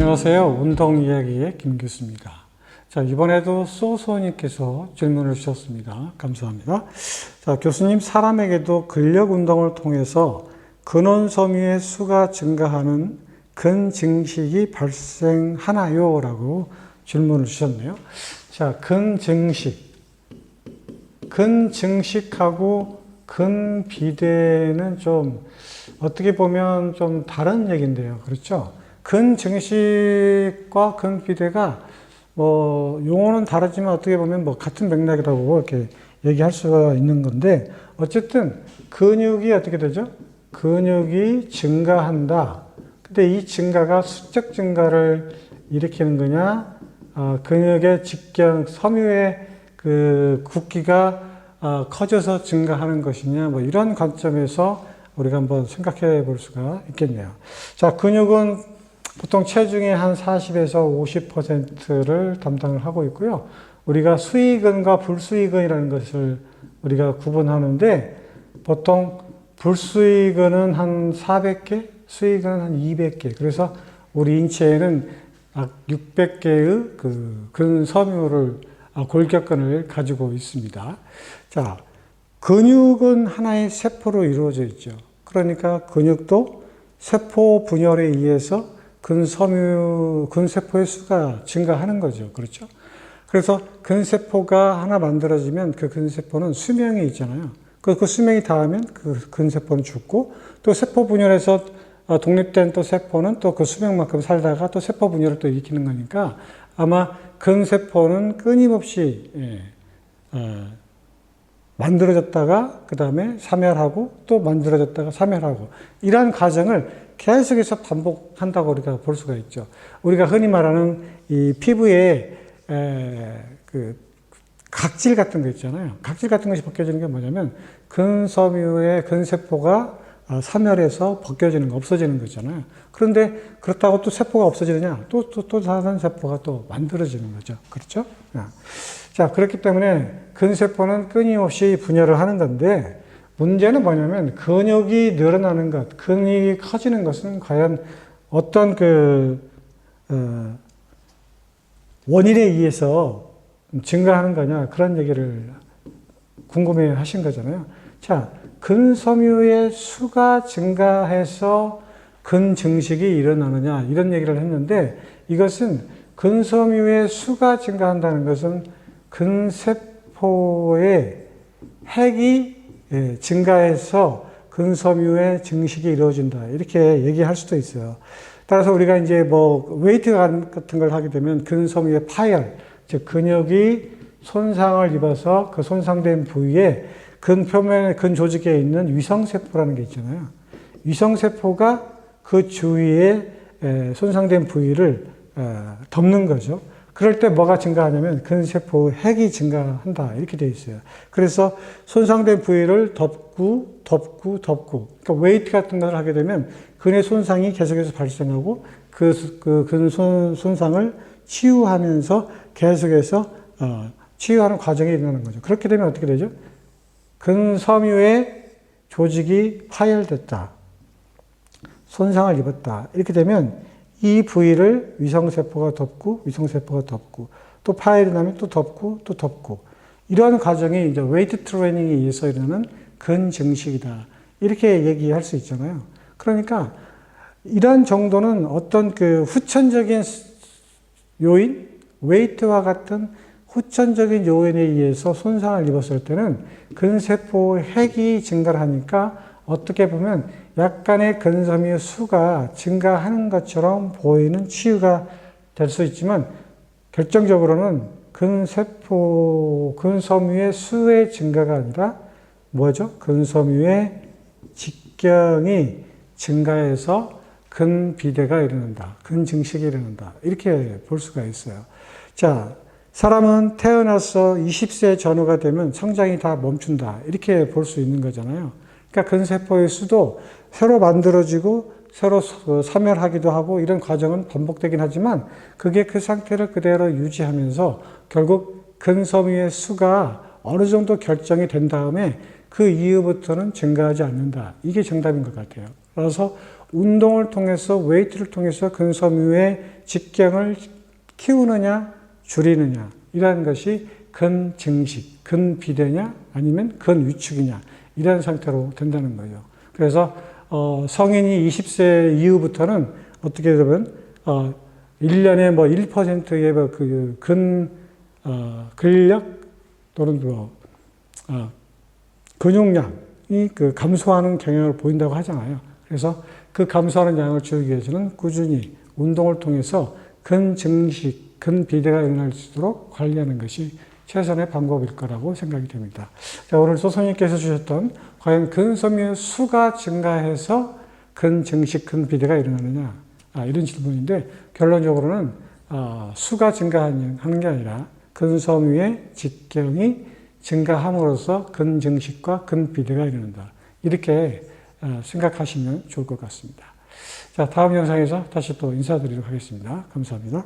안녕하세요. 운동이야기의 김교수입니다. 자, 이번에도 소소님께서 질문을 주셨습니다. 감사합니다. 자, 교수님, 사람에게도 근력 운동을 통해서 근원섬유의 수가 증가하는 근증식이 발생하나요? 라고 질문을 주셨네요. 자, 근증식하고 근비대는 좀 어떻게 보면 좀 다른 얘기인데요. 그렇죠? 근증식과 근비대가 용어는 다르지만 어떻게 보면 같은 맥락이라고 이렇게 얘기할 수가 있는 건데, 어쨌든 근육이 어떻게 되죠? 근육이 증가한다. 근데 이 증가가 수적 증가를 일으키는 거냐, 근육의 섬유의 그 굵기가 커져서 증가하는 것이냐, 이런 관점에서 우리가 한번 생각해 볼 수가 있겠네요. 자, 근육은 보통 체중의 한 40에서 50%를 담당을 하고 있고요. 우리가 수의근과 불수의근이라는 것을 우리가 구분하는데, 보통 불수의근은 한 400개, 수의근은 한 200개. 그래서 우리 인체에는 600개의 그 근섬유를, 골격근을 가지고 있습니다. 자, 근육은 하나의 세포로 이루어져 있죠. 그러니까 근육도 세포 분열에 의해서 근세포의 수가 증가하는 거죠. 그렇죠? 그래서 근세포가 하나 만들어지면 그 근세포는 수명이 있잖아요. 그 수명이 닿으면 그 근세포는 죽고, 또 세포 분열에서 독립된 또 세포는 또 그 수명만큼 살다가 또 세포 분열을 또 일으키는 거니까, 아마 근세포는 끊임없이 만들어졌다가 그 다음에 사멸하고 또 만들어졌다가 사멸하고, 이러한 과정을 계속해서 반복한다고 우리가 볼 수가 있죠. 우리가 흔히 말하는 이 피부에 그 각질 같은 거 있잖아요. 각질 같은 것이 벗겨지는 게 뭐냐면, 근섬유의 근세포가 사멸해서 벗겨지는 거, 없어지는 거잖아요. 그런데 그렇다고 또 세포가 없어지느냐? 또 다른 세포가 또 만들어지는 거죠. 그렇죠? 자, 그렇기 때문에 근세포는 끊임없이 분열을 하는 건데, 문제는 뭐냐면 근육이 늘어나는 것, 근육이 커지는 것은 과연 어떤 원인에 의해서 증가하는 거냐, 그런 얘기를 궁금해 하신 거잖아요. 자, 근섬유의 수가 증가해서 근증식이 일어나느냐, 이런 얘기를 했는데, 이것은 근섬유의 수가 증가한다는 것은 근세포의 핵이 증가해서 근섬유의 증식이 이루어진다, 이렇게 얘기할 수도 있어요. 따라서 우리가 이제 웨이트 같은 걸 하게 되면 근섬유의 파열, 즉 근육이 손상을 입어서 그 손상된 부위에 근표면의 근조직에 있는 위성세포라는 게 있잖아요. 위성세포가 그 주위에 손상된 부위를 덮는 거죠. 그럴 때 뭐가 증가하냐면 근세포 핵이 증가한다, 이렇게 되어 있어요. 그래서 손상된 부위를 덮고, 그러니까 웨이트 같은 걸 하게 되면 근의 손상이 계속해서 발생하고, 근 손상을 치유하면서 계속해서 치유하는 과정이 일어나는 거죠. 그렇게 되면 어떻게 되죠? 근섬유의 조직이 파열됐다, 손상을 입었다, 이렇게 되면 이 부위를 위성세포가 덮고, 또 파열이 나면 또 덮고, 이러한 과정이 이제 웨이트 트레이닝에 의해서 일어나는 근증식이다, 이렇게 얘기할 수 있잖아요. 그러니까 이러한 정도는 어떤 그 후천적인 요인, 웨이트와 같은 후천적인 요인에 의해서 손상을 입었을 때는 근세포 핵이 증가를 하니까 어떻게 보면 약간의 근섬유 수가 증가하는 것처럼 보이는 치유가 될 수 있지만, 결정적으로는 근섬유의 수의 증가가 아니라 뭐죠? 근섬유의 직경이 증가해서 근비대가 일어난다, 근증식이 일어난다, 이렇게 볼 수가 있어요. 자, 사람은 태어나서 20세 전후가 되면 성장이 다 멈춘다, 이렇게 볼 수 있는 거잖아요. 그러니까 근세포의 수도 새로 만들어지고 새로 사멸하기도 하고, 이런 과정은 반복되긴 하지만 그게 그 상태를 그대로 유지하면서 결국 근섬유의 수가 어느 정도 결정이 된 다음에 그 이후부터는 증가하지 않는다, 이게 정답인 것 같아요. 그래서 운동을 통해서 웨이트를 통해서 근섬유의 직경을 키우느냐 줄이느냐 이라는 것이 근증식, 근비대냐 아니면 근위축이냐 이런 상태로 된다는 거죠. 그래서 성인이 20세 이후부터는 어떻게 되면 1년에 뭐 1%의 그 근력 또는 근육량이 그 감소하는 경향을 보인다고 하잖아요. 그래서 그 감소하는 양을 줄이기 위해서는 꾸준히 운동을 통해서 근증식, 근비대가 일어날 수 있도록 관리하는 것이 최선의 방법일 거라고 생각이 됩니다. 자, 오늘 소선님께서 주셨던 과연 근섬유의 수가 증가해서 근증식, 근비대가 일어나느냐 이런 질문인데 결론적으로는 수가 증가하는 게 아니라 근섬유의 직경이 증가함으로써 근증식과 근비대가 일어난다. 이렇게 생각하시면 좋을 것 같습니다. 자, 다음 영상에서 다시 또 인사드리도록 하겠습니다. 감사합니다.